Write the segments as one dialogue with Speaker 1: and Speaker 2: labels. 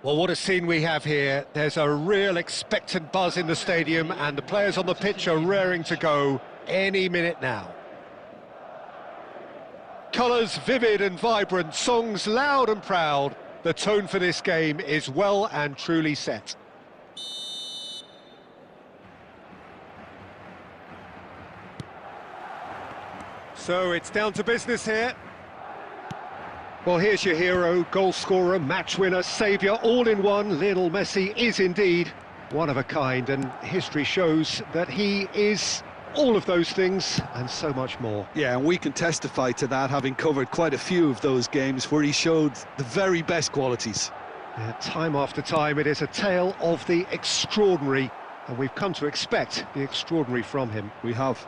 Speaker 1: Well, what a scene we have here. There's a real expectant buzz in the stadium, and the players on the pitch are raring to go any minute now. Colours vivid and vibrant, songs loud and proud. The tone for this game is well and truly set. So it's down to business here. Well, here's your hero, goal scorer, match winner, saviour, all in one. Lionel Messi is indeed one of a kind, and history shows that he is all of those things and so much more.
Speaker 2: Yeah, and we can testify to that, having covered quite a few of those games where he showed the very best qualities.
Speaker 1: Yeah, time after time, it is a tale of the extraordinary, and we've come to expect the extraordinary from him.
Speaker 2: We have.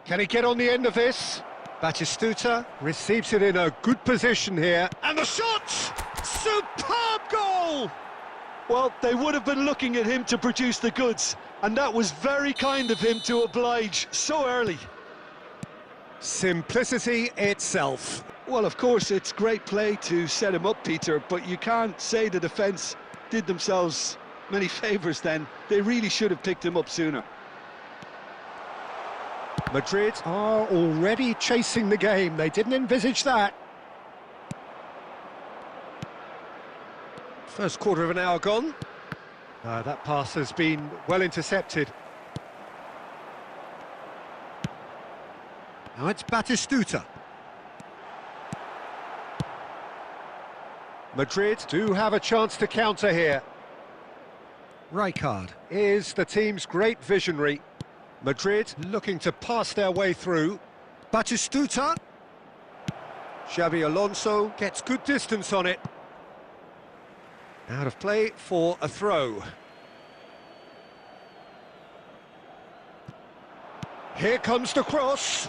Speaker 1: Can he get on the end of this? Batistuta receives it in a good position here, and the shot! Superb goal!
Speaker 2: Well, they would have been looking at him to produce the goods, and that was very kind of him to oblige so early.
Speaker 1: Simplicity itself.
Speaker 2: Well, of course, it's great play to set him up, Peter, but you can't say the defence did themselves many favours then. They really should have picked him up sooner.
Speaker 1: Madrid are already chasing the game. They didn't envisage that. First quarter of an hour gone. That pass has been well intercepted. Now it's Batistuta. Madrid do have a chance to counter here. Rijkaard is the team's great visionary. Madrid looking to pass their way through. Batistuta. Xabi Alonso gets good distance on it. Out of play for a throw. Here comes the cross.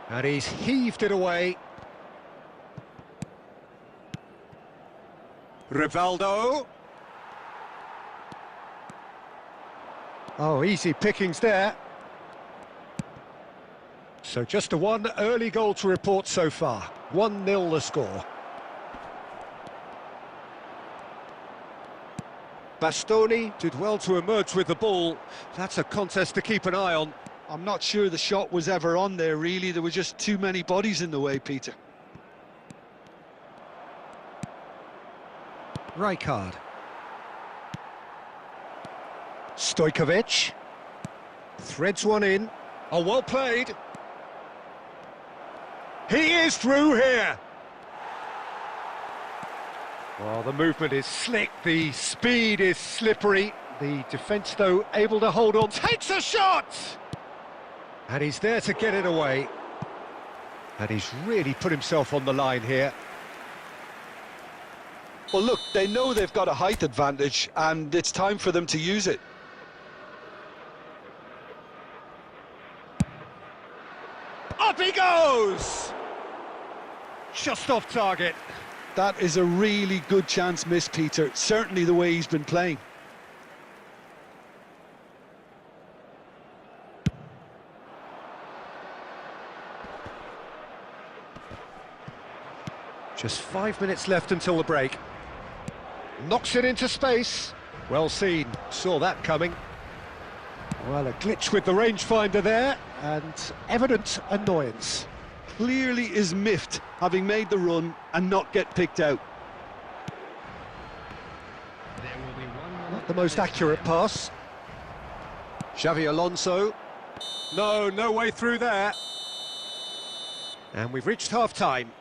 Speaker 1: And he's heaved it away. Rivaldo. Oh, easy pickings there. So just a one early goal to report so far. 1-0 the score. Bastoni did well to emerge with the ball. That's a contest to keep an eye on.
Speaker 2: I'm not sure the shot was ever on there, really. There were just too many bodies in the way, Peter.
Speaker 1: Rijkaard. Stojkovic. Threads one in. Oh, well played. He is through here. Well, the movement is slick, the speed is slippery. The defence, though, able to hold on. Takes a shot! And he's there to get it away. And he's really put himself on the line here.
Speaker 2: Well, look, they know they've got a height advantage, and it's time for them to use it.
Speaker 1: Up he goes! Just off target.
Speaker 2: That is a really good chance missed, Peter. Certainly the way he's been playing.
Speaker 1: Just 5 minutes left until the break. Knocks it into space. Well seen, saw that coming. Well, a glitch with the rangefinder there, and evident annoyance.
Speaker 2: Clearly is miffed, having made the run and not get picked out.
Speaker 1: Not the most accurate pass. Xabi Alonso. No way through there. And we've reached half-time.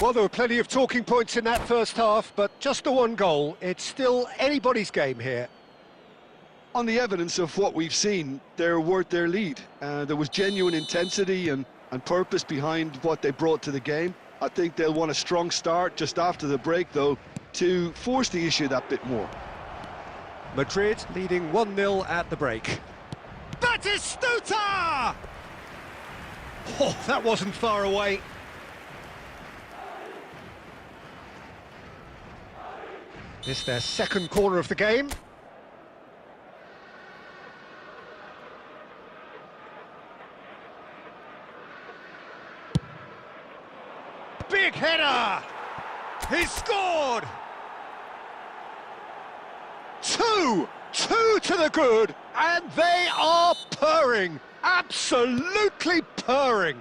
Speaker 1: Well, there were plenty of talking points in that first half, but just the one goal. It's still anybody's game here.
Speaker 2: On the evidence of what we've seen, they're worth their lead. There was genuine intensity and purpose behind what they brought to the game. I think they'll want a strong start just after the break, though, to force the issue that bit more.
Speaker 1: Madrid leading 1-0 at the break. Batistuta! Oh, that wasn't far away. This their second corner of the game. Big header! He's scored! Two to the good, and they are purring, absolutely purring.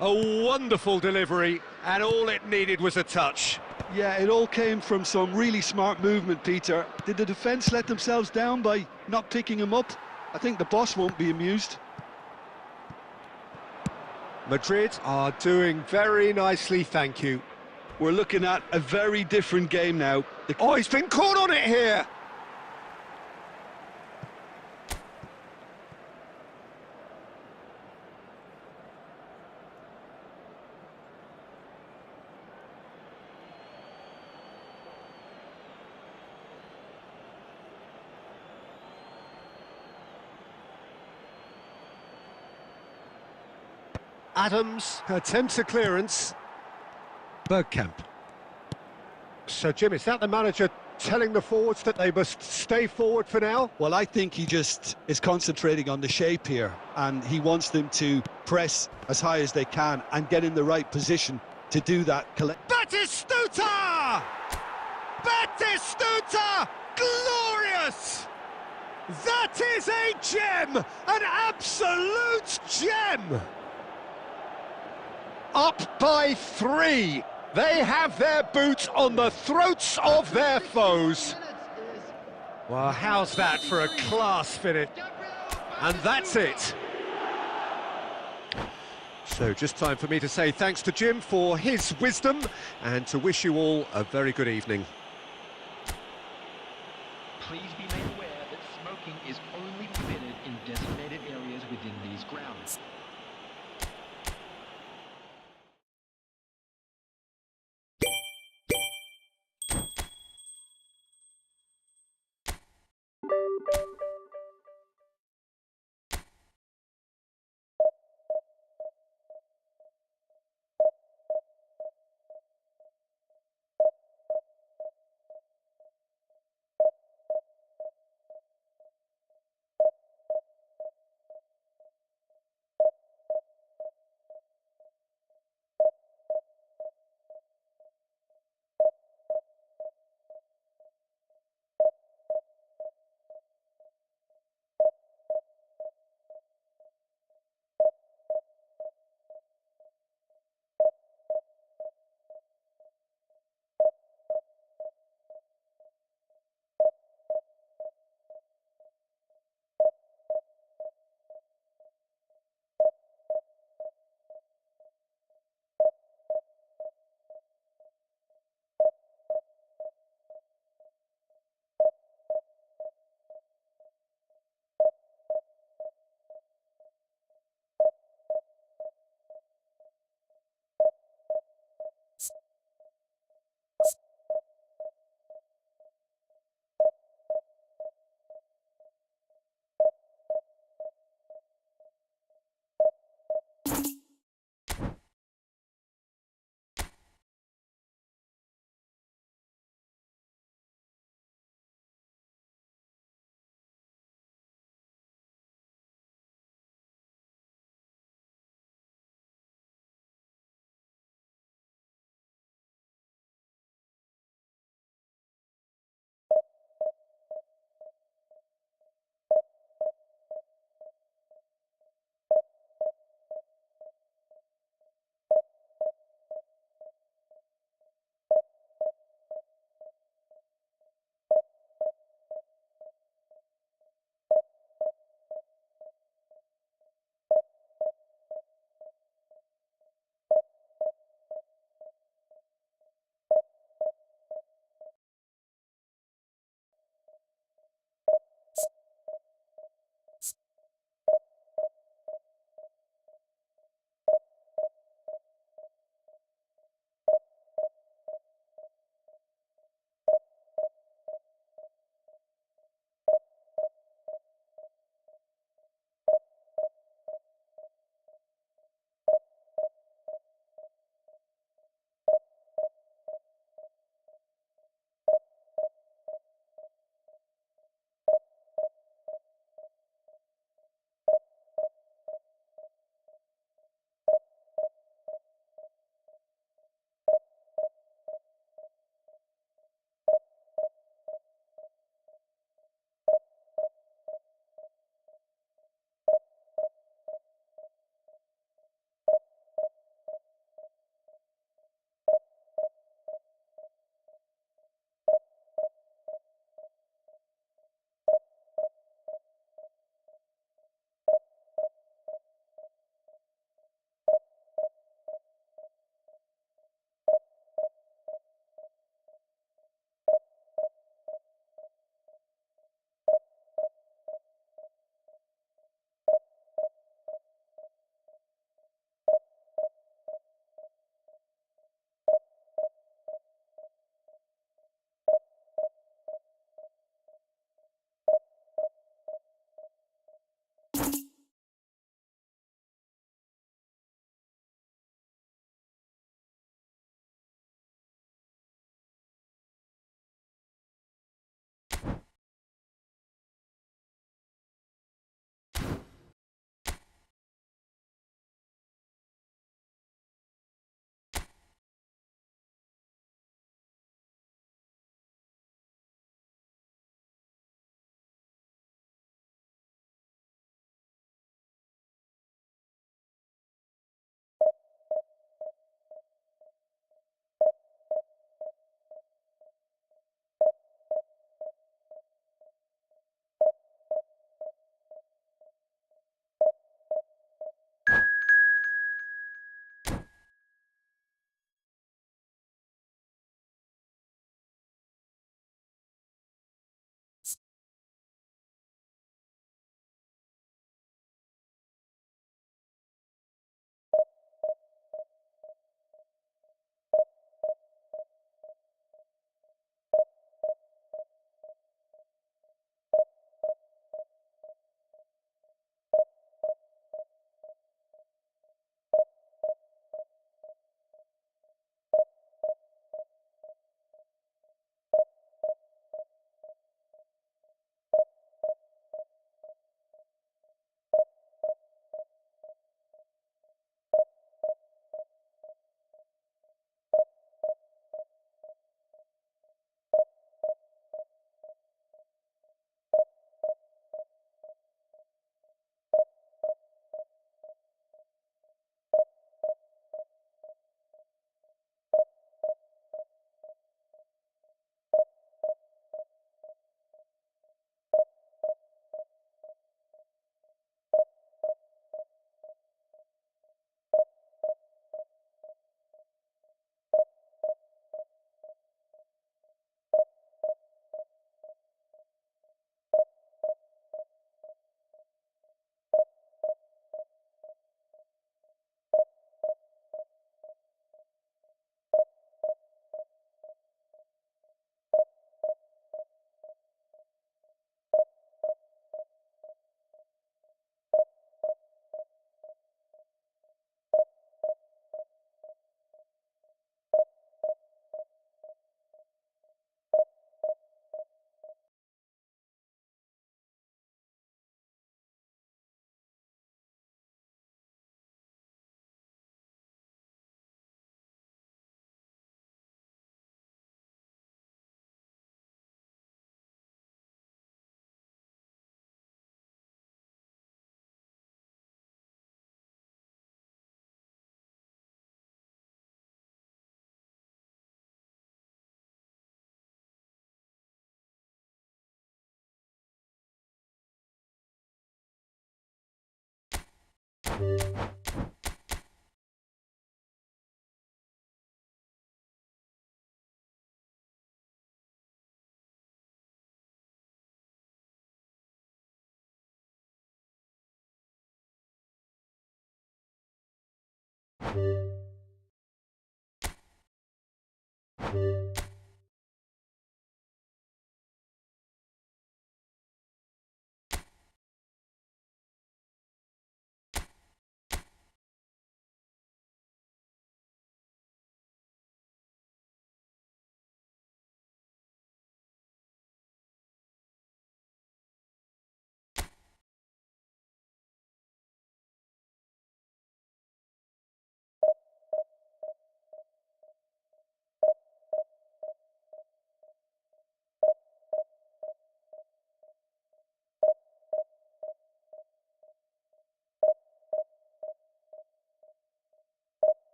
Speaker 1: A wonderful delivery, and all it needed was a touch.
Speaker 2: Yeah, it all came from some really smart movement, Peter. Did the defence let themselves down by not picking him up? I think the boss won't be amused.
Speaker 1: Madrid are doing very nicely, thank you.
Speaker 2: We're looking at a very different game now.
Speaker 1: Oh, he's been caught on it here! Adams attempts a clearance. Bergkamp. So, Jim, is that the manager telling the forwards that they must stay forward for now?
Speaker 2: Well, I think he just is concentrating on the shape here, and he wants them to press as high as they can and get in the right position to do that.
Speaker 1: Batistuta! Batistuta! Glorious! That is a gem! An absolute gem! Up by 3. They have their boot on the throats of their foes. Well, how's that for a class finish? And that's it. So just time for me to say thanks to Jim for his wisdom and to wish you all a very good evening.
Speaker 3: Please be made aware that smoking is only permitted in designated areas within these grounds.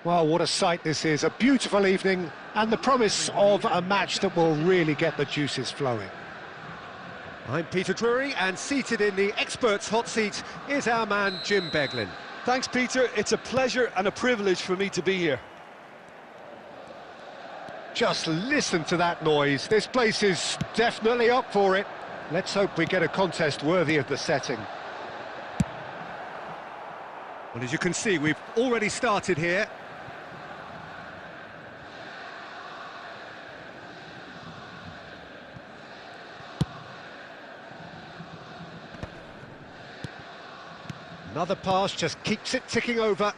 Speaker 1: Well, what a sight this is. A beautiful evening and the promise of a match that will really get the juices flowing. I'm Peter Drury, and seated in the experts' hot seat is our man Jim Beglin.
Speaker 2: Thanks, Peter. It's a pleasure and a privilege for me to be here.
Speaker 1: Just listen to that noise. This place is definitely up for it. Let's hope we get a contest worthy of the setting. Well, as you can see, we've already started here. Another pass just keeps it ticking over.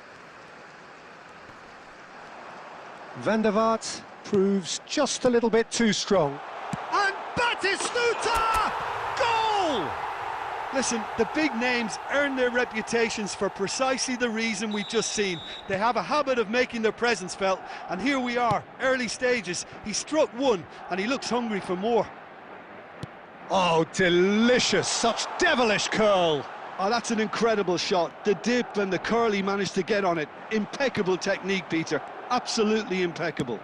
Speaker 1: Van der Vaart proves just a little bit too strong. And Batistuta! Goal!
Speaker 2: Listen, the big names earn their reputations for precisely the reason we've just seen. They have a habit of making their presence felt, and here we are, early stages. He struck one, and he looks hungry for more.
Speaker 1: Oh, delicious! Such devilish curl!
Speaker 2: Oh, that's an incredible shot. The dip and the curl he managed to get on it. Impeccable technique, Peter. Absolutely impeccable.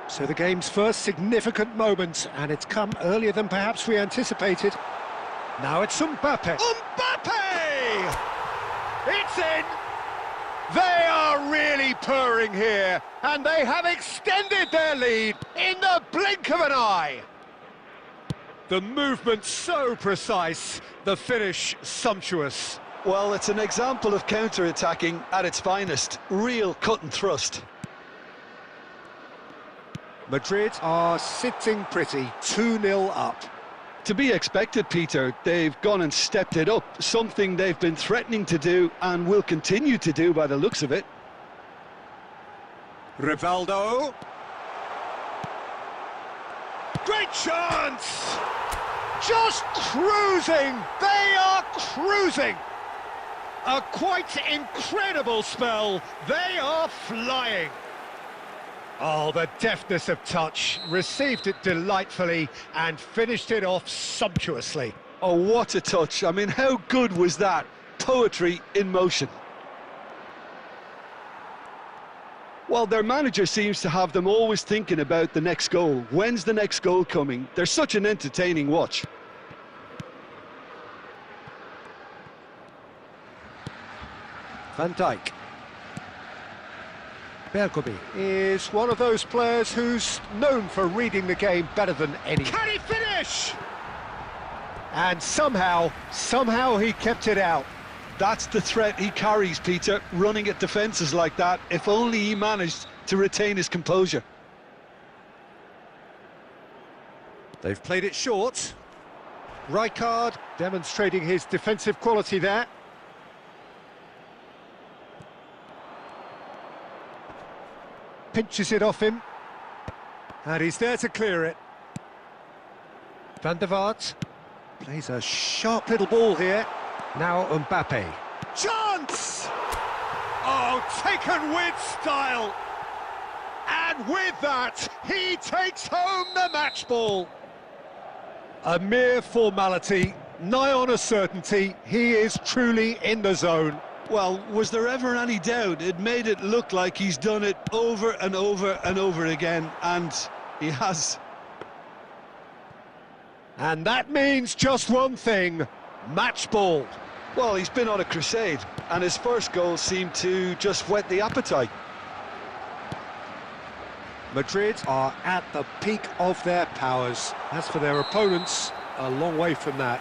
Speaker 1: So the game's first significant moment, and it's come earlier than perhaps we anticipated. Now it's Mbappe. Mbappe! It's in! They are really purring here, and they have extended their lead in the blink of an eye. The movement so precise, the finish sumptuous.
Speaker 2: Well, it's an example of counter-attacking at its finest. Real cut and thrust.
Speaker 1: Madrid are sitting pretty, 2-0 up.
Speaker 2: To be expected, Peter. They've gone and stepped it up, something they've been threatening to do and will continue to do by the looks of it.
Speaker 1: Rivaldo. Great chance! Just cruising! They are cruising! A quite incredible spell. They are flying. Oh, the deftness of touch. Received it delightfully and finished it off sumptuously.
Speaker 2: Oh, what a touch. I mean, how good was that? Poetry in motion. Well, their manager seems to have them always thinking about the next goal. When's the next goal coming? They're such an entertaining watch.
Speaker 1: Van Dijk. Bergomi is one of those players who's known for reading the game better than any. Can he finish? And somehow he kept it out.
Speaker 2: That's the threat he carries, Peter, running at defences like that. If only he managed to retain his composure.
Speaker 1: They've played it short. Rijkaard demonstrating his defensive quality there. Pinches it off him. And he's there to clear it. Van der Vaart plays a sharp little ball here. Now Mbappe. Chance! Oh, taken with style. And with that, he takes home the match ball. A mere formality, nigh on a certainty. He is truly in the zone.
Speaker 2: Well, was there ever any doubt? It made it look like he's done it over and over and over again, and he has.
Speaker 1: And that means just one thing, match ball.
Speaker 2: Well, he's been on a crusade, and his first goal seemed to just whet the appetite.
Speaker 1: Madrid are at the peak of their powers. As for their opponents, a long way from that.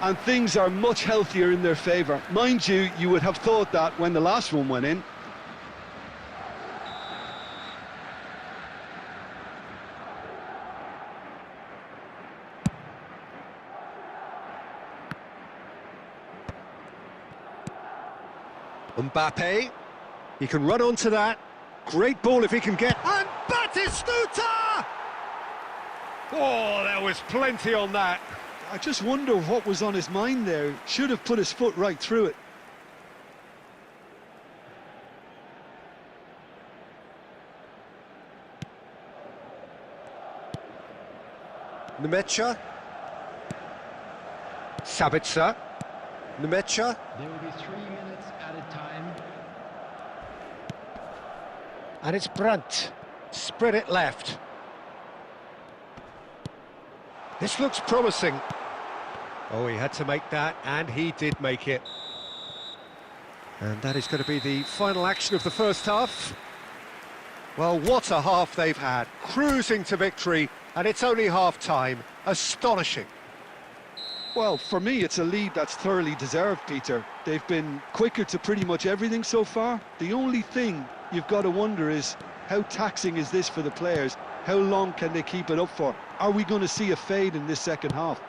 Speaker 2: And things are much healthier in their favour. Mind you, you would have thought that when the last one went in.
Speaker 1: Mbappe, he can run onto that. Great ball if he can get... And Batistuta! Oh, there was plenty on that.
Speaker 2: I just wonder what was on his mind there. Should have put his foot right through it.
Speaker 1: Nemecha. Sabitzer. Nemecha.
Speaker 3: There will be 3 minutes added time.
Speaker 1: And it's Brandt. Spread it left. This looks promising. Oh, he had to make that, and he did make it. And that is going to be the final action of the first half. Well, what a half they've had. Cruising to victory, and it's only half-time. Astonishing.
Speaker 2: Well, for me, it's a lead that's thoroughly deserved, Peter. They've been quicker to pretty much everything so far. The only thing you've got to wonder is, how taxing is this for the players? How long can they keep it up for? Are we going to see a fade in this second half?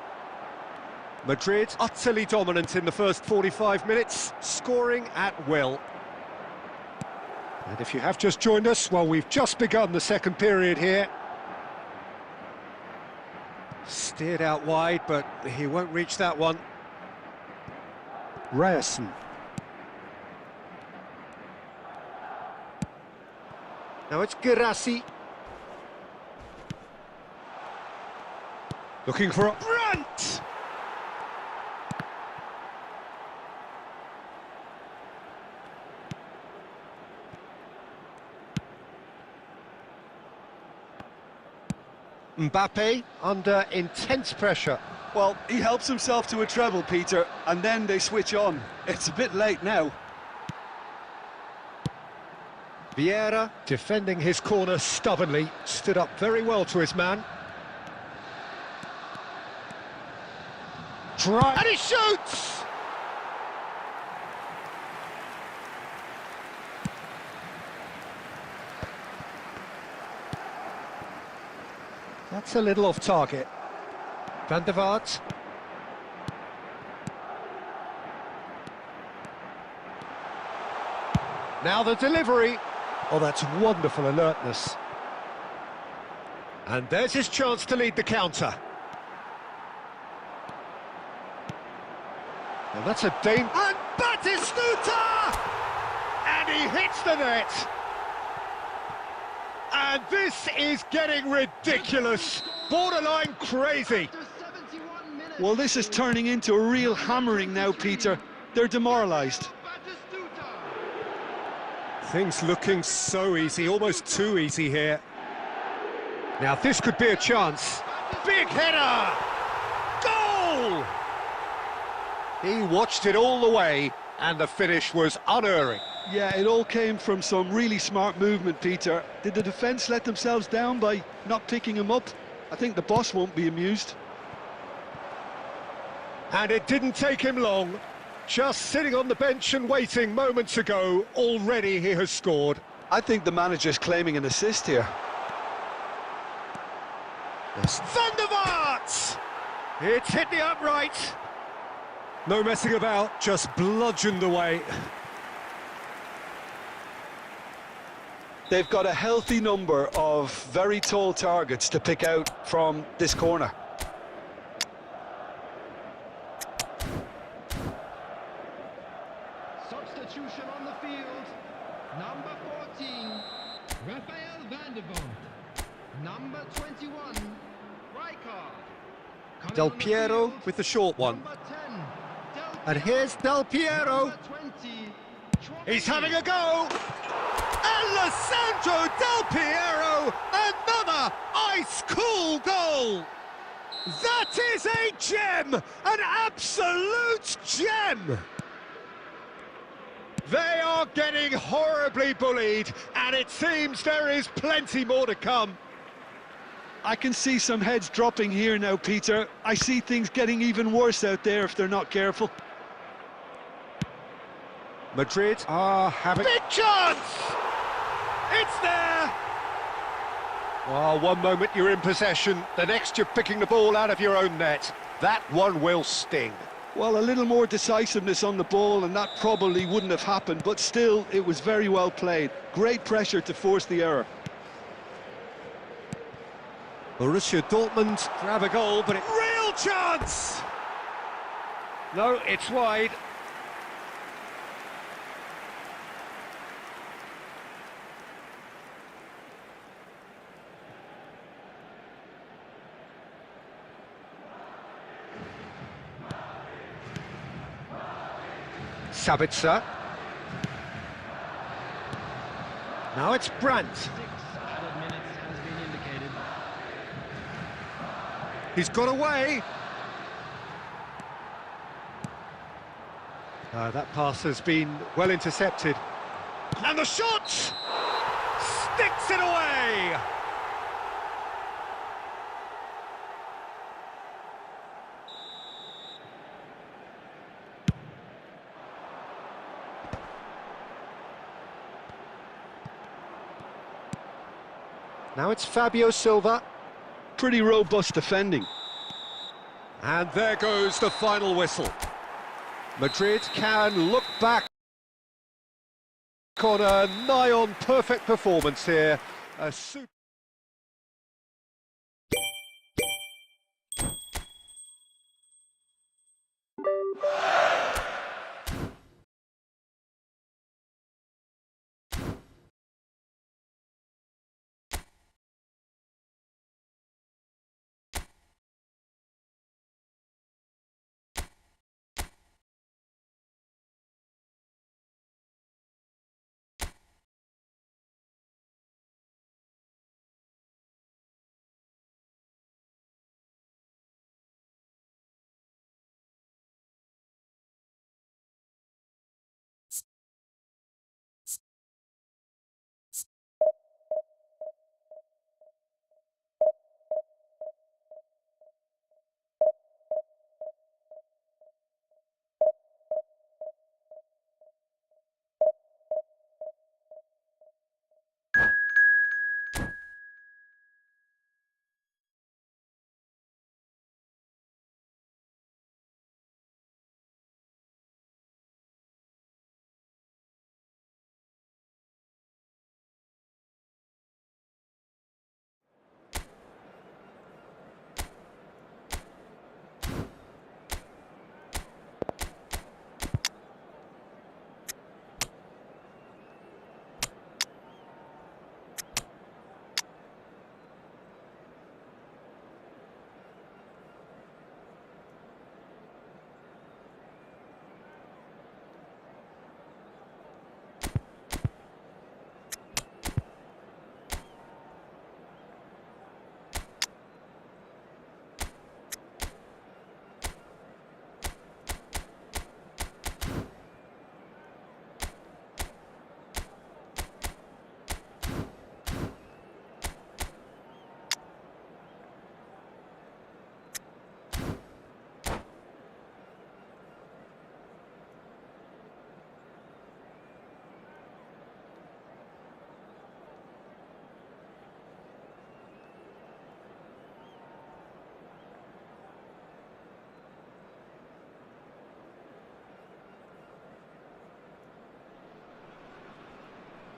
Speaker 1: Madrid utterly dominant in the first 45 minutes, scoring at will. And if you have just joined us, well, we've just begun the second period here. Steered out wide, but he won't reach that one. Ryerson. Now it's Girassi. Looking for a Brandt! Mbappe under intense pressure.
Speaker 2: Well, he helps himself to a treble, Peter, and then they switch on. It's a bit late now.
Speaker 1: Vieira, defending his corner stubbornly, stood up very well to his man. Try, and he shoots! That's a little off target. Van der Vaart. Now the delivery. Oh, that's wonderful alertness. And there's his chance to lead the counter. Well, that's a danger. And Batistuta! And he hits the net. And this is getting ridiculous, borderline crazy.
Speaker 2: Well, this is turning into a real hammering now, Peter. They're demoralised.
Speaker 1: Things looking so easy, almost too easy here. Now this could be a chance. Big header! Goal! He watched it all the way, and the finish was unerring.
Speaker 2: Yeah, it all came from some really smart movement, Peter. Did the defence let themselves down by not picking him up? I think the boss won't be amused.
Speaker 1: And it didn't take him long. Just sitting on the bench and waiting moments ago, already he has scored.
Speaker 2: I think the manager's claiming an assist here.
Speaker 1: Yes. Van der Vaart! It's hit the upright. No messing about, just bludgeoned away.
Speaker 2: They've got a healthy number of very tall targets to pick out from this corner.
Speaker 3: Substitution on the field. Number 14, Rafael van der Vaart. Number 21, Rijkaard.
Speaker 1: Del Piero with the short one.
Speaker 3: Number 10,
Speaker 1: And here's Del Piero.
Speaker 3: Number 20,
Speaker 1: He's having a go. Alessandro Del Piero, another ice-cool goal. That is a gem, an absolute gem. They are getting horribly bullied, and it seems there is plenty more to come.
Speaker 2: I can see some heads dropping here now, Peter. I see things getting even worse out there if they're not careful.
Speaker 1: Madrid are having... Big chance! It's there! Well, one moment you're in possession, the next you're picking the ball out of your own net. That one will sting.
Speaker 2: Well, a little more decisiveness on the ball and that probably wouldn't have happened, but still, it was very well played. Great pressure to force the error.
Speaker 1: Borussia Dortmund grab a goal, but real chance! No, it's wide. Sabitzer. Now it's Brandt.
Speaker 3: 6 added minutes has been indicated.
Speaker 1: He's got away. That pass has been well intercepted. And the shot! Sticks it away! Now it's Fabio Silva.
Speaker 2: Pretty robust defending.
Speaker 1: And there goes the final whistle. Madrid can look back on a nigh-on perfect performance here. A super...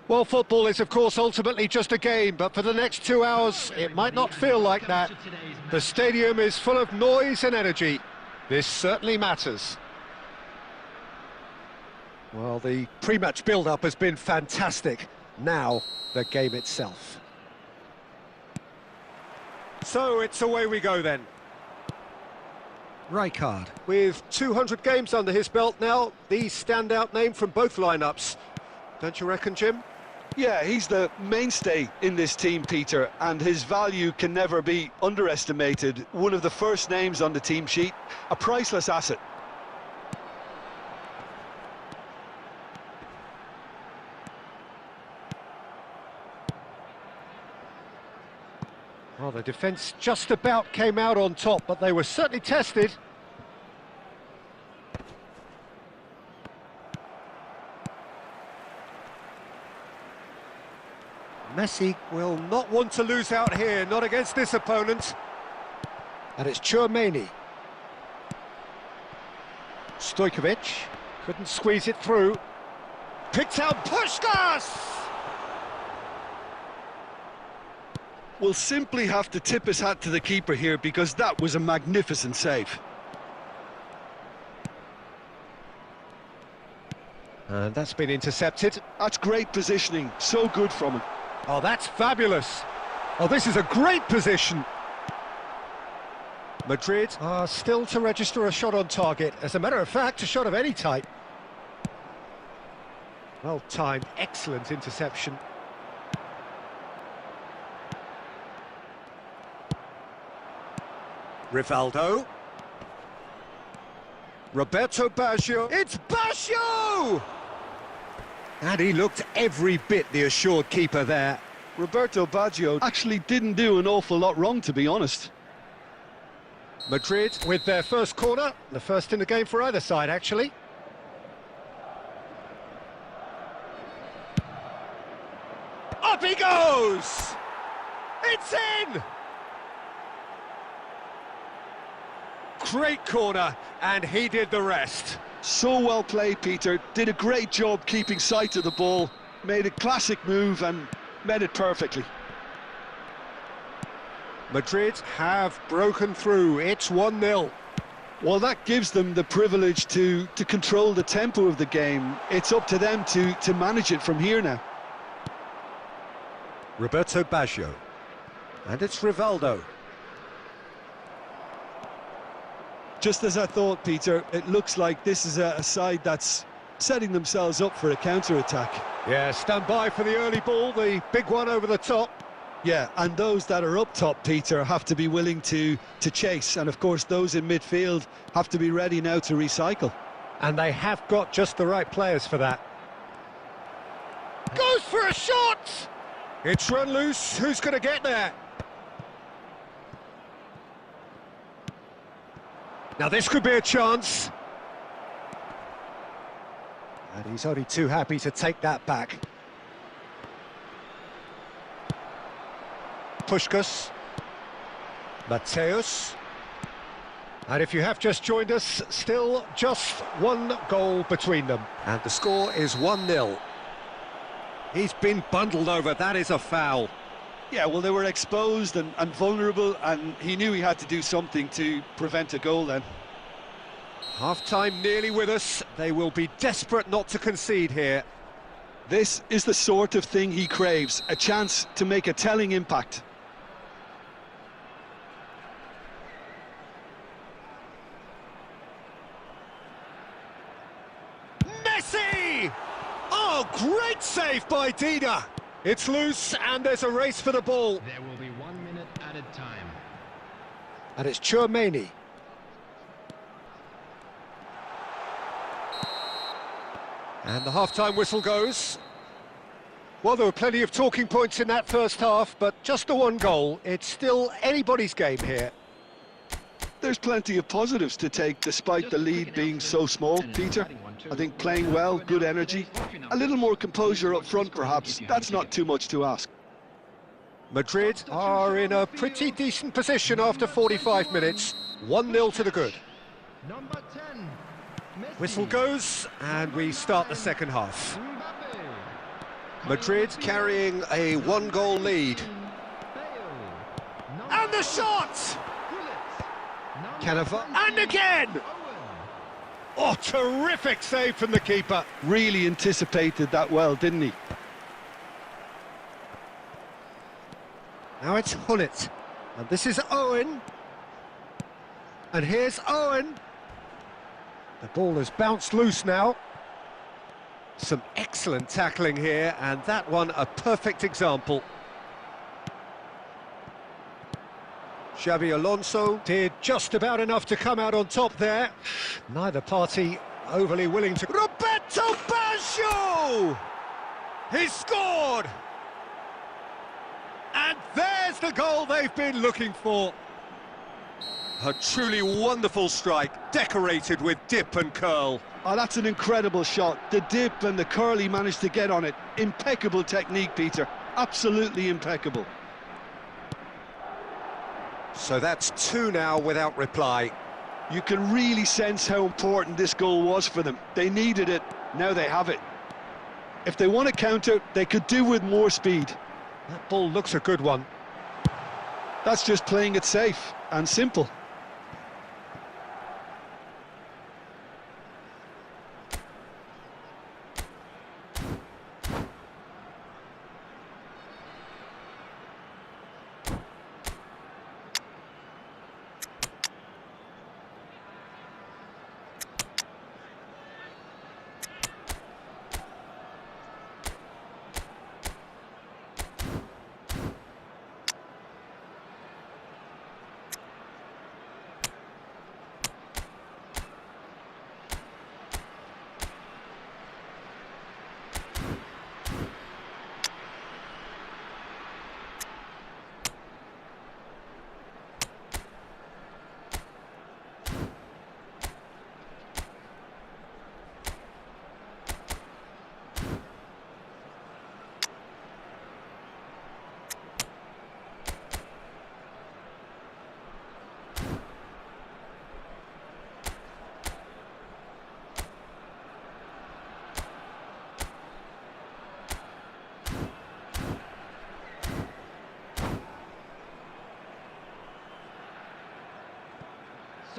Speaker 1: Well, football is, of course, ultimately just a game, but for the next 2 hours, it might not feel like that. The stadium is full of noise and energy. This certainly matters. Well, the pre-match build-up has been fantastic. Now, the game itself. So, it's away we go then. Rijkaard, with 200 games under his belt now, the standout name from both lineups. Don't you reckon, Jim?
Speaker 2: Yeah, he's the mainstay in this team, Peter, and his value can never be underestimated. One of the first names on the team sheet, a priceless asset.
Speaker 1: Well, the defence just about came out on top, but they were certainly tested. Messi will not want to lose out here, not against this opponent. And it's Tchouaméni. Stojkovic couldn't squeeze it through. Picked out Puskás!
Speaker 2: Will simply have to tip his hat to the keeper here because that was a magnificent save.
Speaker 1: And that's been intercepted.
Speaker 2: That's great positioning, so good from him.
Speaker 1: Oh, that's fabulous. Oh, this is a great position. Madrid are still to register a shot on target. As a matter of fact, a shot of any type. Well timed, excellent interception. Rivaldo. Roberto Baggio. It's Baggio! And he looked every bit the assured keeper there.
Speaker 2: Roberto Baggio actually didn't do an awful lot wrong, to be honest.
Speaker 1: Madrid with their first corner, the first in the game for either side, actually. Up he goes! It's in! Great corner, and he did the rest.
Speaker 2: So well played, Peter. Did a great job keeping sight of the ball. Made a classic move and met it perfectly.
Speaker 1: Madrid have broken through. It's 1-0.
Speaker 2: Well, that gives them the privilege to control the tempo of the game. It's up to them to manage it from here now.
Speaker 1: Roberto Baggio. And it's Rivaldo.
Speaker 2: Just as I thought, Peter, it looks like this is a side that's setting themselves up for a counter-attack.
Speaker 1: Yeah, stand by for the early ball, the big one over the top.
Speaker 2: Yeah, and those that are up top, Peter, have to be willing to chase. And, of course, those in midfield have to be ready now to recycle.
Speaker 1: And they have got just the right players for that. Goes for a shot! It's run loose. Who's going to get there? Now this could be a chance. And he's only too happy to take that back. Puskás. Mateus. And if you have just joined us, still just one goal between them. And the score is 1-0. He's been bundled over, that is a foul.
Speaker 2: Yeah, well, they were exposed and vulnerable, and he knew he had to do something to prevent a goal then.
Speaker 1: Half-time nearly with us. They will be desperate not to concede here.
Speaker 2: This is the sort of thing he craves, a chance to make a telling impact.
Speaker 1: Messi! Oh, great save by Dida. It's loose and there's a race for the ball.
Speaker 3: There will be 1 minute added time.
Speaker 1: And it's Tchouaméni. And the half-time whistle goes. Well, there were plenty of talking points in that first half, but just the one goal. It's still anybody's game here.
Speaker 2: There's plenty of positives to take despite the lead being so small, Peter. I think playing well, good energy, a little more composure up front perhaps, that's not too much to ask.
Speaker 1: Madrid are in a pretty decent position after 45 minutes. 1-0 to the good.
Speaker 3: Number 10. Messi.
Speaker 1: Whistle goes, and we start the second half.
Speaker 3: Mbappe.
Speaker 1: Madrid carrying a one-goal lead.
Speaker 3: Bale.
Speaker 1: And the shot!
Speaker 3: Gullit.
Speaker 1: Cannava, and again!
Speaker 3: Owen.
Speaker 1: Oh, terrific save from the keeper.
Speaker 2: Really anticipated that well, didn't he?
Speaker 1: Now it's Gullit, and this is Owen. And here's Owen. The ball has bounced loose now. Some excellent tackling here, and that one a perfect example. Xabi Alonso did just about enough to come out on top there. Neither party overly willing to... Roberto Baggio! He scored! And there's the goal they've been looking for. A truly wonderful strike, decorated with dip and curl.
Speaker 2: Oh, that's an incredible shot. The dip and the curl he managed to get on it. Impeccable technique, Peter. Absolutely impeccable.
Speaker 1: So that's two now without reply.
Speaker 2: You can really sense how important this goal was for them. They needed it, now they have it. If they want to counter, they could do with more speed.
Speaker 1: That ball looks a good one.
Speaker 2: That's just playing it safe and simple.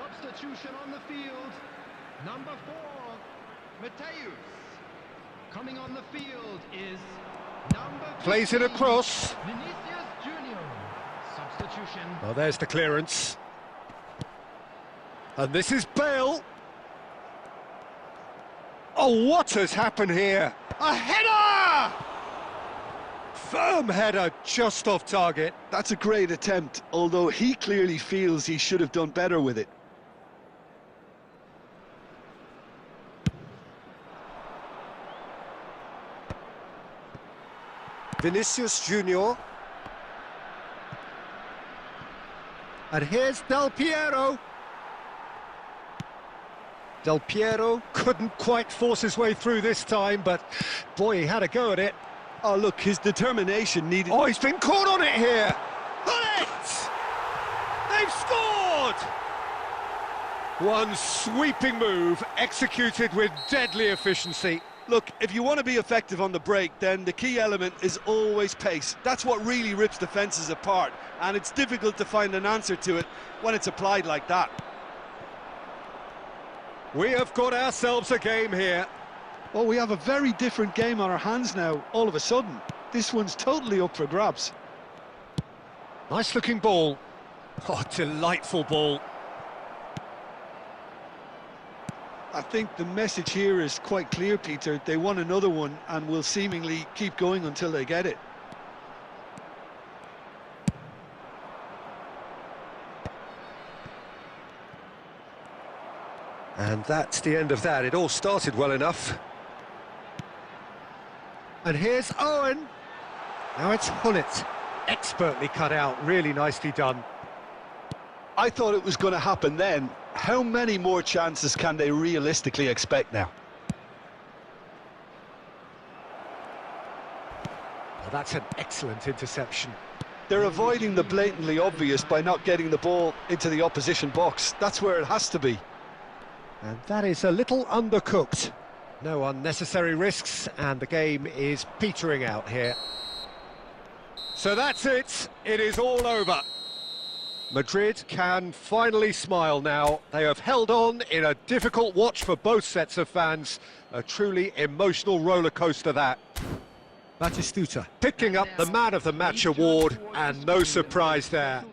Speaker 3: Substitution on the field. Number 4, Mateus. Coming on the field is number 15,
Speaker 1: Plays it across.
Speaker 3: Vinicius Junior. Substitution.
Speaker 1: Oh, there's the clearance. And this is Bale. Oh, what has happened here? A header! Firm header, just off target.
Speaker 2: That's a great attempt, although he clearly feels he should have done better with it.
Speaker 1: Vinicius Junior. And here's Del Piero. Del Piero couldn't quite force his way through this time, but boy, he had a go at it.
Speaker 2: Oh, look, his determination needed...
Speaker 1: Oh, he's been caught on it here. On it! They've scored! One sweeping move, executed with deadly efficiency.
Speaker 2: Look, if you want to be effective on the break, then the key element is always pace. That's what really rips defences apart, and it's difficult to find an answer to it when it's applied like that.
Speaker 1: We have got ourselves a game here.
Speaker 2: Well, we have a very different game on our hands now, all of a sudden. This one's totally up for grabs.
Speaker 1: Nice looking ball. Oh, delightful ball.
Speaker 2: I think the message here is quite clear, Peter. They want another one and will seemingly keep going until they get it.
Speaker 1: And that's the end of that. It all started well enough. And here's Owen. Now it's Hullet. Expertly cut out, really nicely done.
Speaker 2: I thought it was going to happen then. How many more chances can they realistically expect now?
Speaker 1: Well, that's an excellent interception.
Speaker 2: They're avoiding the blatantly obvious by not getting the ball into the opposition box. That's where it has to be.
Speaker 1: And that is a little undercooked. No unnecessary risks, and the game is petering out here. So that's it. It is all over. Madrid can finally smile now. They have held on in a difficult watch for both sets of fans. A truly emotional roller coaster, that. Batistuta picking up the Man of the Match award, and no surprise there.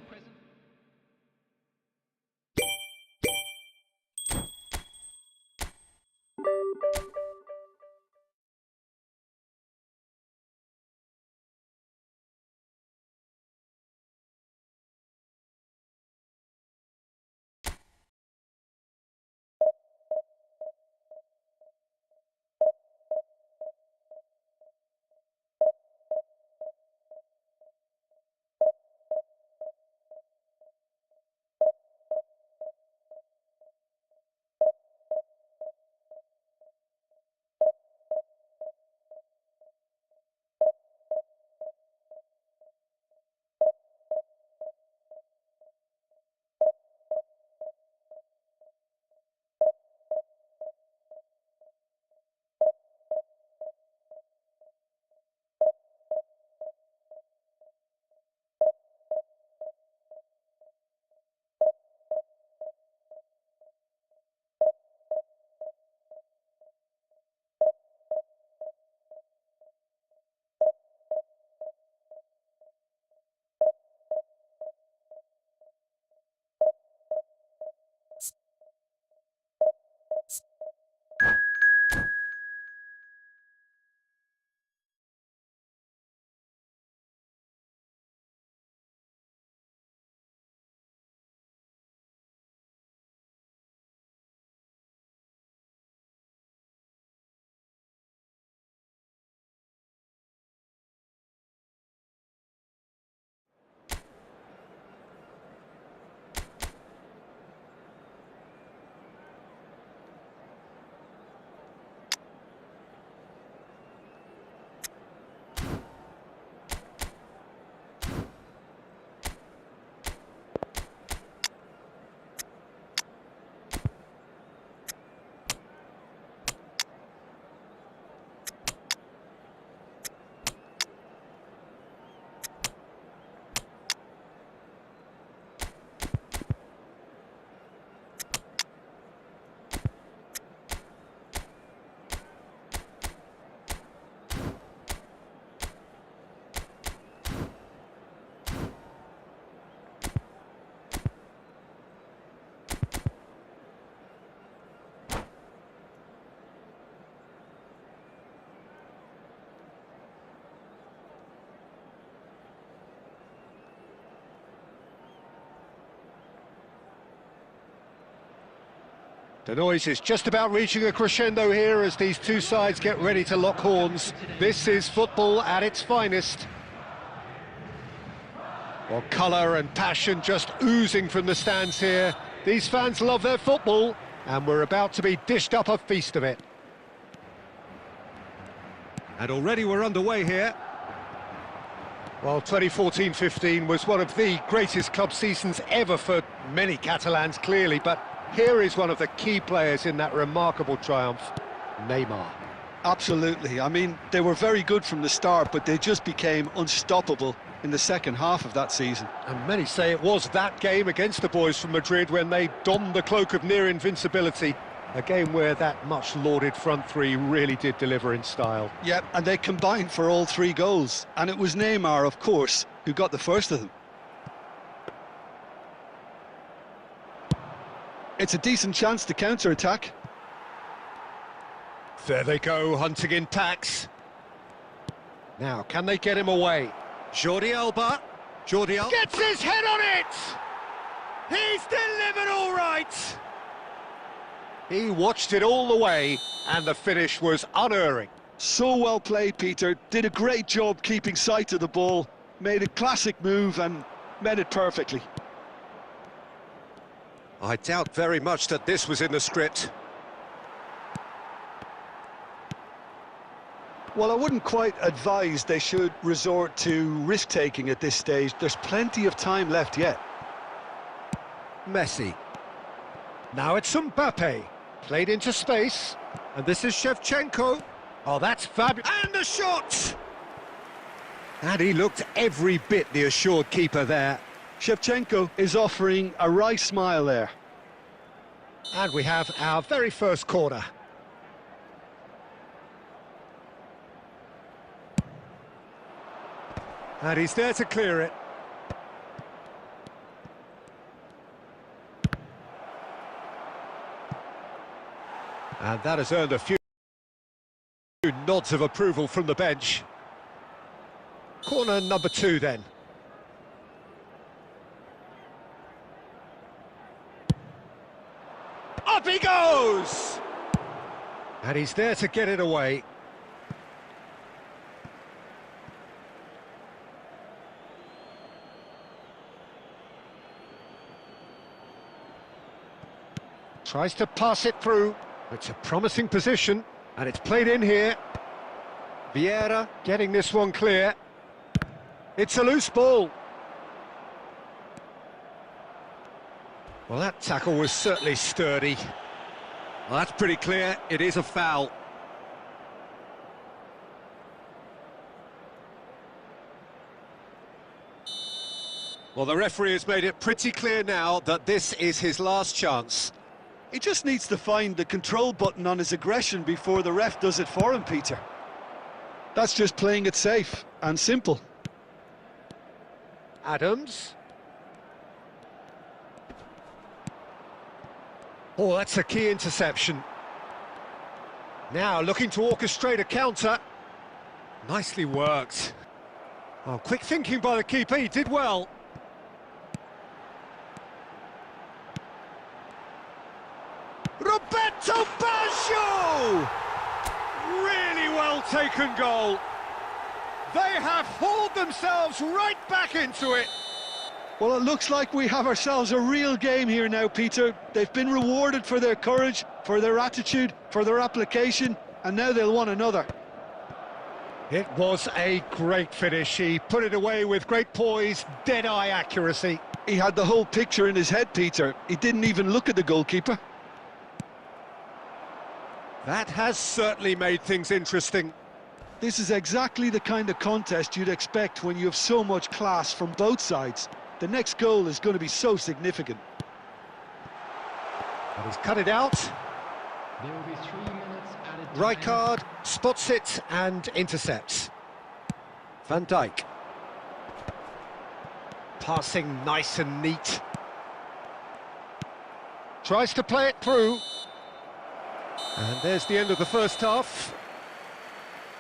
Speaker 1: The noise is just about reaching a crescendo here as these two sides get ready to lock horns. This is football at its finest. Well, colour and passion just oozing from the stands here. These fans love their football, and we're about to be dished up a feast of it. And already we're underway here. Well, 2014-15 was one of the greatest club seasons ever for many Catalans, clearly, but here is one of the key players in that remarkable triumph, Neymar.
Speaker 2: Absolutely. I mean, they were very good from the start, but they just became unstoppable in the second half of that season.
Speaker 1: And many say it was that game against the boys from Madrid when they donned the cloak of near invincibility. A game where that much-lauded front three really did deliver in style.
Speaker 2: Yep, and they combined for all 3 goals. And it was Neymar, of course, who got the first of them. It's a decent chance to counter-attack.
Speaker 1: There they go, hunting in packs. Now, can they get him away? Jordi Alba. Jordi Alba gets his head on it! He's delivered all right! He watched it all the way, and the finish was unerring.
Speaker 2: So well played, Peter. Did a great job keeping sight of the ball. Made a classic move and met it perfectly.
Speaker 1: I doubt very much that this was in the script.
Speaker 2: Well, I wouldn't quite advise they should resort to risk-taking at this stage. There's plenty of time left yet.
Speaker 1: Messi. Now it's Mbappe. Played into space. And this is Shevchenko. Oh, that's fabulous. And the shot! And he looked every bit the assured keeper there.
Speaker 2: Shevchenko is offering a wry smile there.
Speaker 1: And we have our very first corner. And he's there to clear it. And that has earned a few nods of approval from the bench. Corner number 2 then. Up he goes! And he's there to get it away. Tries to pass it through. It's a promising position, and it's played in here. Vieira getting this one clear. It's a loose ball. Well, that tackle was certainly sturdy. Well, that's pretty clear. It is a foul. Well, the referee has made it pretty clear now that this is his last chance.
Speaker 2: He just needs to find the control button on his aggression before the ref does it for him, Peter. That's just playing it safe and simple.
Speaker 1: Adams. Oh, that's a key interception. Now looking to orchestrate a counter. Nicely worked. Oh, quick thinking by the keeper, he did well. Roberto Baggio! Really well taken goal. They have hauled themselves right back into it.
Speaker 2: Well, it looks like we have ourselves a real game here now, Peter. They've been rewarded for their courage, for their attitude, for their application, and now they'll want another.
Speaker 1: It was a great finish. He put it away with great poise, dead-eye accuracy.
Speaker 2: He had the whole picture in his head, Peter. He didn't even look at the goalkeeper.
Speaker 1: That has certainly made things interesting.
Speaker 2: This is exactly the kind of contest you'd expect when you have so much class from both sides. The next goal is going to be so significant.
Speaker 1: And he's cut it out.
Speaker 3: There will be 3 minutes added time.
Speaker 1: Rijkaard spots it and intercepts. Van Dijk. Passing nice and neat. Tries to play it through. And there's the end of the first half.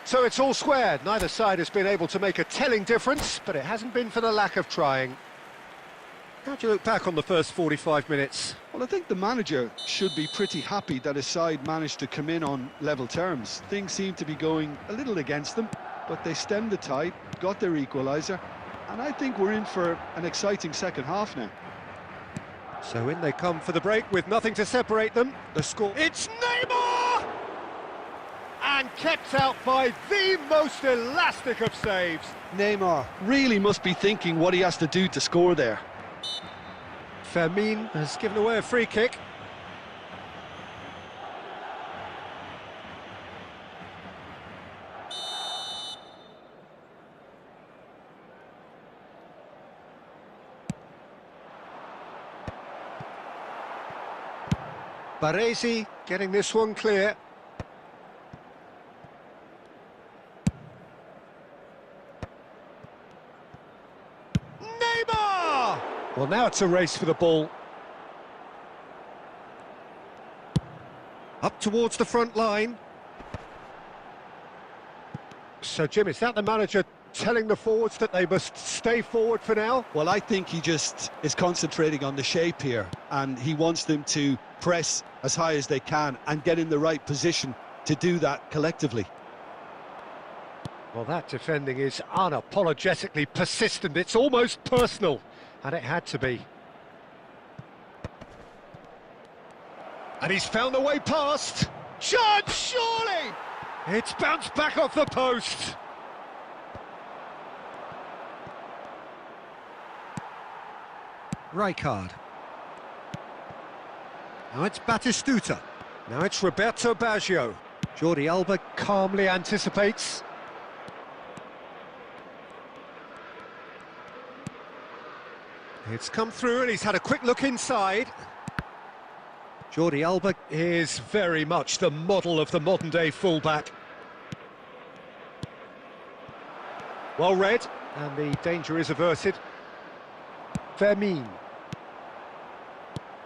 Speaker 1: So it's all squared. Neither side has been able to make a telling difference, but it hasn't been for the lack of trying. How do you look back on the first 45 minutes?
Speaker 2: Well, I think the manager should be pretty happy that his side managed to come in on level terms. Things seem to be going a little against them, but they stemmed the tide, got their equaliser, and I think we're in for an exciting second half now.
Speaker 1: So in they come for the break with nothing to separate them. The score... It's Neymar! And kept out by the most elastic of saves.
Speaker 2: Neymar really must be thinking what he has to do to score there.
Speaker 1: Fermin has given away a free kick. Baresi getting this one clear. Neymar! Well, now it's a race for the ball. Up towards the front line. So, Jim, is that the manager telling the forwards that they must stay forward for now?
Speaker 2: Well, I think he just is concentrating on the shape here, and he wants them to press as high as they can and get in the right position to do that collectively.
Speaker 1: Well, that defending is unapologetically persistent. It's almost personal, and it had to be. And he's found the way past. Chance, surely! It's bounced back off the post. Rijkaard. Now it's Batistuta. Now it's Roberto Baggio. Jordi Alba calmly anticipates. It's come through and he's had a quick look inside. Jordi Alba is very much the model of the modern-day fullback. Well read, and the danger is averted. Fermin.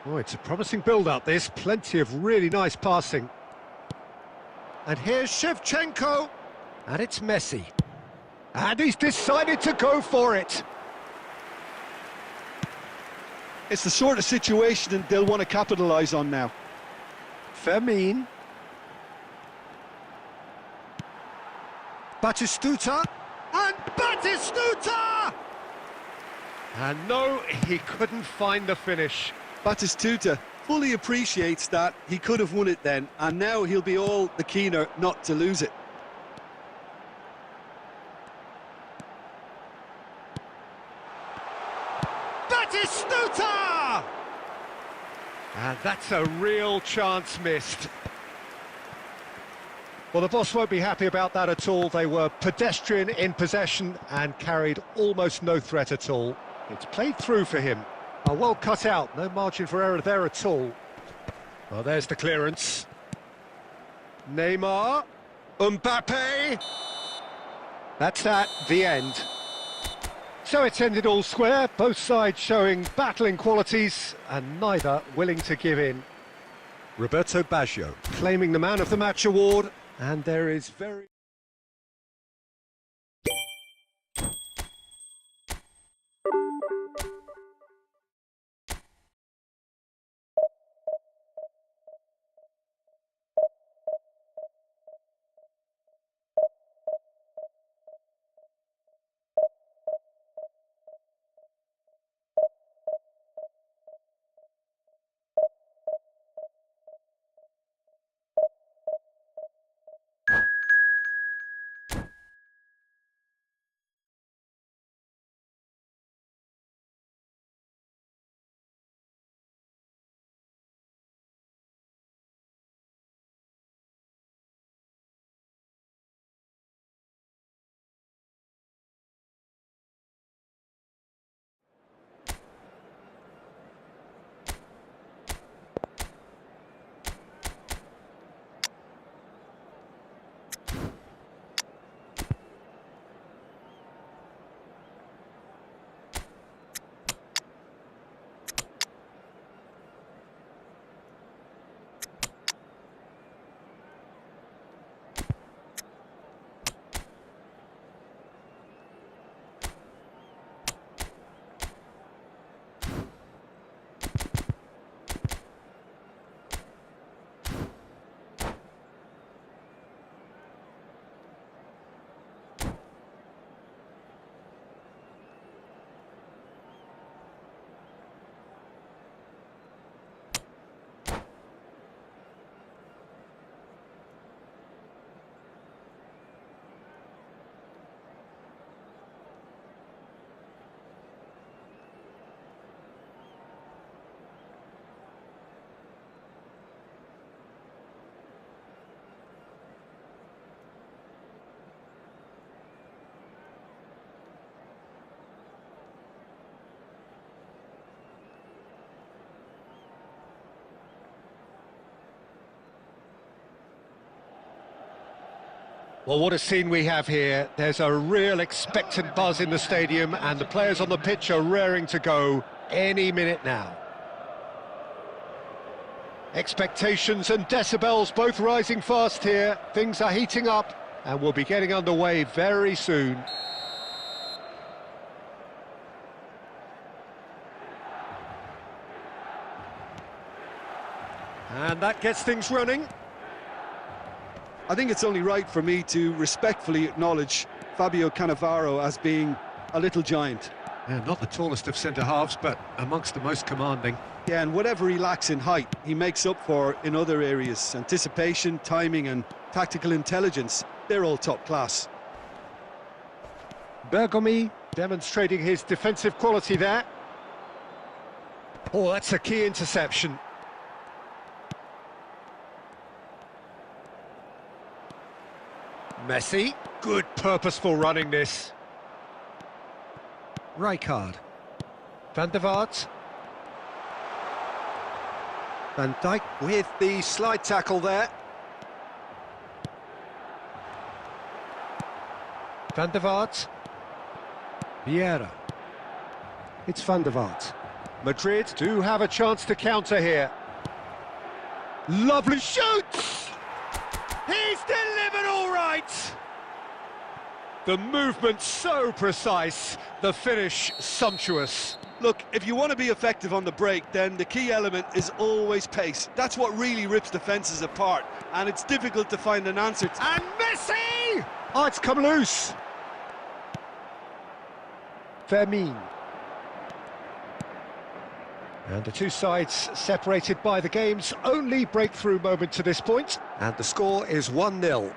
Speaker 1: Oh, it's a promising build-up, this. Plenty of really nice passing. And here's Shevchenko. And it's Messi. And he's decided to go for it.
Speaker 2: It's the sort of situation that they'll want to capitalise on now.
Speaker 1: Fermin. Batistuta. And Batistuta! And no, he couldn't find the finish.
Speaker 2: Batistuta fully appreciates that he could have won it then, and now he'll be all the keener not to lose it.
Speaker 1: Batistuta! And that's a real chance missed. Well, the boss won't be happy about that at all. They were pedestrian in possession and carried almost no threat at all. It's played through for him. Oh, well cut out, no margin for error there at all. Well, there's the clearance. Neymar. Mbappe. That's that, the end. So it's ended all square, both sides showing battling qualities and neither willing to give in. Roberto Baggio claiming the Man of the Match award, and there is very... Well, what a scene we have here. There's a real expectant buzz in the stadium, and the players on the pitch are raring to go any minute now. Expectations and decibels both rising fast here. Things are heating up, and we'll be getting underway very soon. And that gets things running.
Speaker 2: I think it's only right for me to respectfully acknowledge Fabio Cannavaro as being a little giant.
Speaker 1: Yeah, not the tallest of centre-halves, but amongst the most commanding.
Speaker 2: Yeah, and whatever he lacks in height, he makes up for in other areas. Anticipation, timing and tactical intelligence, they're all top class.
Speaker 1: Bergomi demonstrating his defensive quality there. Oh, that's a key interception. Messi, good purposeful running this. Rijkaard. Van der Vaart. Van Dijk with the slide tackle there. Van der Vaart. Vieira. It's Van der Vaart. Madrid do have a chance to counter here. Lovely shoots! He's delivered all right! The movement so precise, the finish sumptuous.
Speaker 2: Look, if you want to be effective on the break, then the key element is always pace. That's what really rips defences apart, and it's difficult to find an answer to.
Speaker 1: And Messi! Oh, it's come loose. Fermin. And the two sides separated by the game's only breakthrough moment to this point. And the score is 1-0.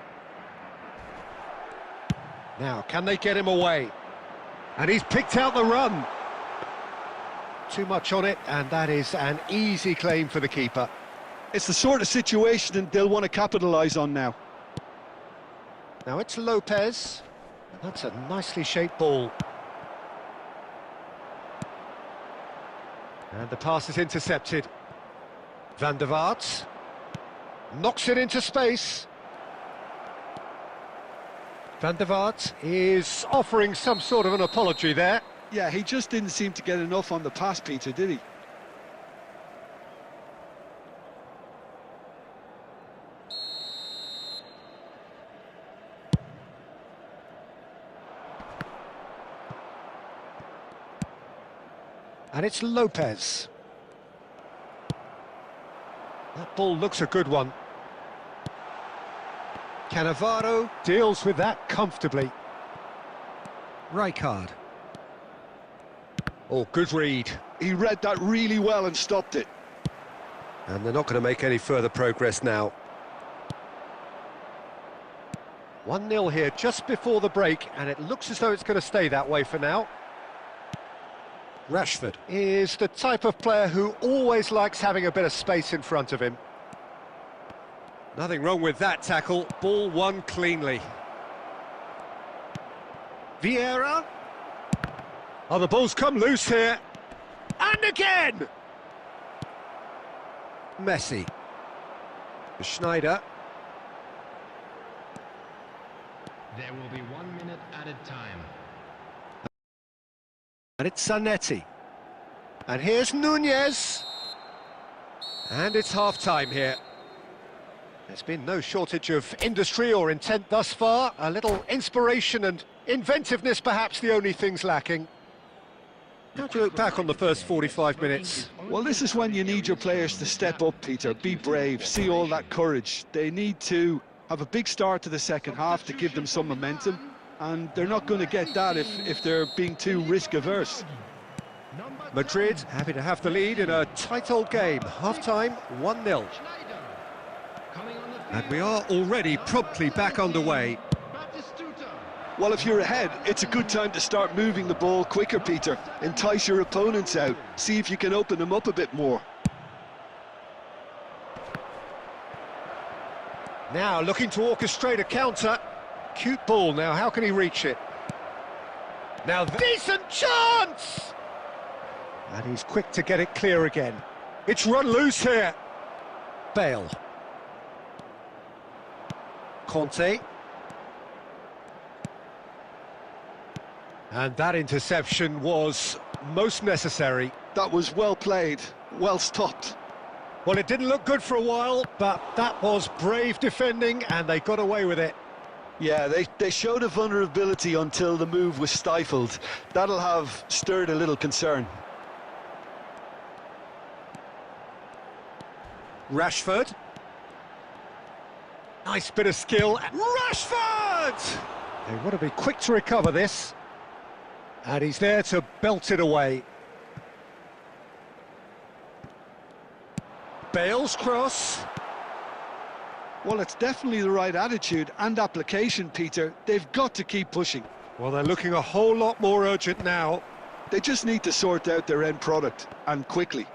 Speaker 1: Now, can they get him away? And he's picked out the run. Too much on it, and that is an easy claim for the keeper.
Speaker 2: It's the sort of situation they'll want to capitalise on now.
Speaker 1: Now it's Lopez. That's a nicely shaped ball. And the pass is intercepted. Van der Vaart knocks it into space. Van der Vaart is offering some sort of an apology there.
Speaker 2: Yeah, he just didn't seem to get enough on the pass, Peter, did he?
Speaker 1: And it's Lopez. That ball looks a good one. Cannavaro deals with that comfortably. Rijkaard. Oh, good read.
Speaker 2: He read that really well and stopped it.
Speaker 1: And they're not going to make any further progress now. 1-0 here just before the break, and it looks as though it's going to stay that way for now. Rashford is the type of player who always likes having a bit of space in front of him. Nothing wrong with that tackle. Ball won cleanly. Vieira. Oh, the ball's come loose here. And again! Messi. Schneider.
Speaker 3: There will be 1 minute added time.
Speaker 1: And it's Zanetti. And here's Nunez. And it's half-time here. There's been no shortage of industry or intent thus far. A little inspiration and inventiveness, perhaps the only things lacking. How do you look back on the first 45 minutes?
Speaker 2: Well, this is when you need your players to step up, Peter. Be brave, see all that courage. They need to have a big start to the second half to give them some momentum, and they're not going to get that if they're being too risk-averse.
Speaker 1: Madrid happy to have the lead in a tight old game. Half-time, 1-0. And we are already promptly back underway.
Speaker 2: Well, if you're ahead, it's a good time to start moving the ball quicker, Peter. Entice your opponents out. See if you can open them up a bit more.
Speaker 1: Now looking to orchestrate a counter. Cute ball now, how can he reach it? Now, decent chance! And he's quick to get it clear again. It's run loose here. Bale. Conte. And that interception was most necessary.
Speaker 2: That was well played, well stopped.
Speaker 1: Well, it didn't look good for a while, but that was brave defending, and they got away with it.
Speaker 2: Yeah, they showed a vulnerability until the move was stifled. That'll have stirred a little concern.
Speaker 1: Rashford. Nice bit of skill. Rashford! They want to be quick to recover this. And he's there to belt it away. Bale's cross.
Speaker 2: Well, it's definitely the right attitude and application, Peter. They've got to keep pushing.
Speaker 1: Well, they're looking a whole lot more urgent now.
Speaker 2: They just need to sort out their end product, and quickly.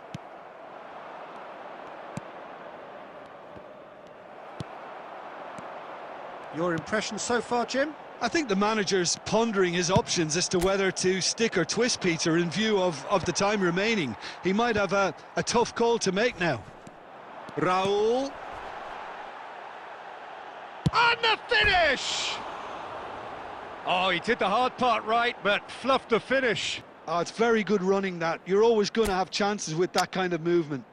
Speaker 1: Your impression so far, Jim?
Speaker 2: I think the manager's pondering his options as to whether to stick or twist, Peter, in view of the time remaining. He might have a tough call to make now.
Speaker 1: Raul. And the finish! Oh, he did the hard part right, but fluffed the finish.
Speaker 2: Oh, it's very good running, that. You're always going to have chances with that kind of movement.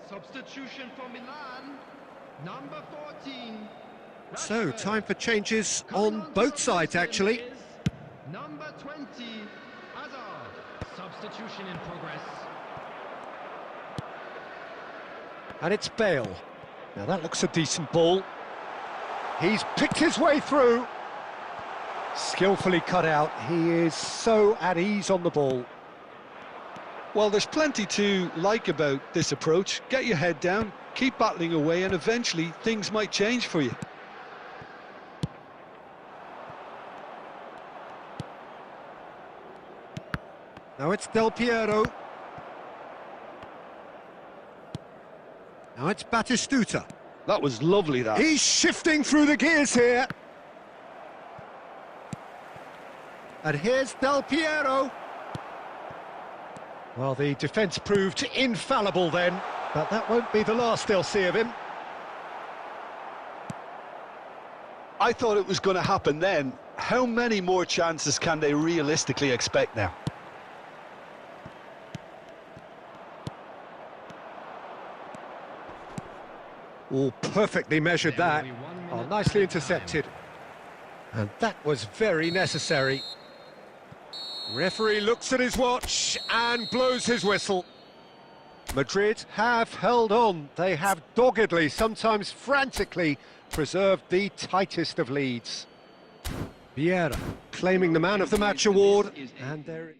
Speaker 3: Substitution for Milan, number 14.
Speaker 1: So,
Speaker 3: Rashford.
Speaker 1: time for changes
Speaker 3: Coming
Speaker 1: on
Speaker 3: to
Speaker 1: both
Speaker 3: the
Speaker 1: sides,
Speaker 3: position
Speaker 1: actually.
Speaker 3: is number 20, Hazard. Substitution in progress.
Speaker 1: And it's Bale. Now that looks a decent ball. He's picked his way through. Skillfully cut out. He is so at ease on the ball.
Speaker 2: Well, there's plenty to like about this approach. Get your head down, keep battling away, and eventually things might change for you.
Speaker 1: Now it's Del Piero. Now it's Batistuta.
Speaker 2: That was lovely, that.
Speaker 1: He's shifting through the gears here. And here's Del Piero. Well, the defence proved infallible then, but that won't be the last they'll see of him.
Speaker 2: I thought it was going to happen then. How many more chances can they realistically expect now?
Speaker 1: Oh, perfectly measured that. Oh, nicely intercepted. And that was very necessary. Referee looks at his watch and blows his whistle. Madrid have held on. They have doggedly, sometimes frantically, preserved the tightest of leads. Vieira claiming the Man of the Match award, and there...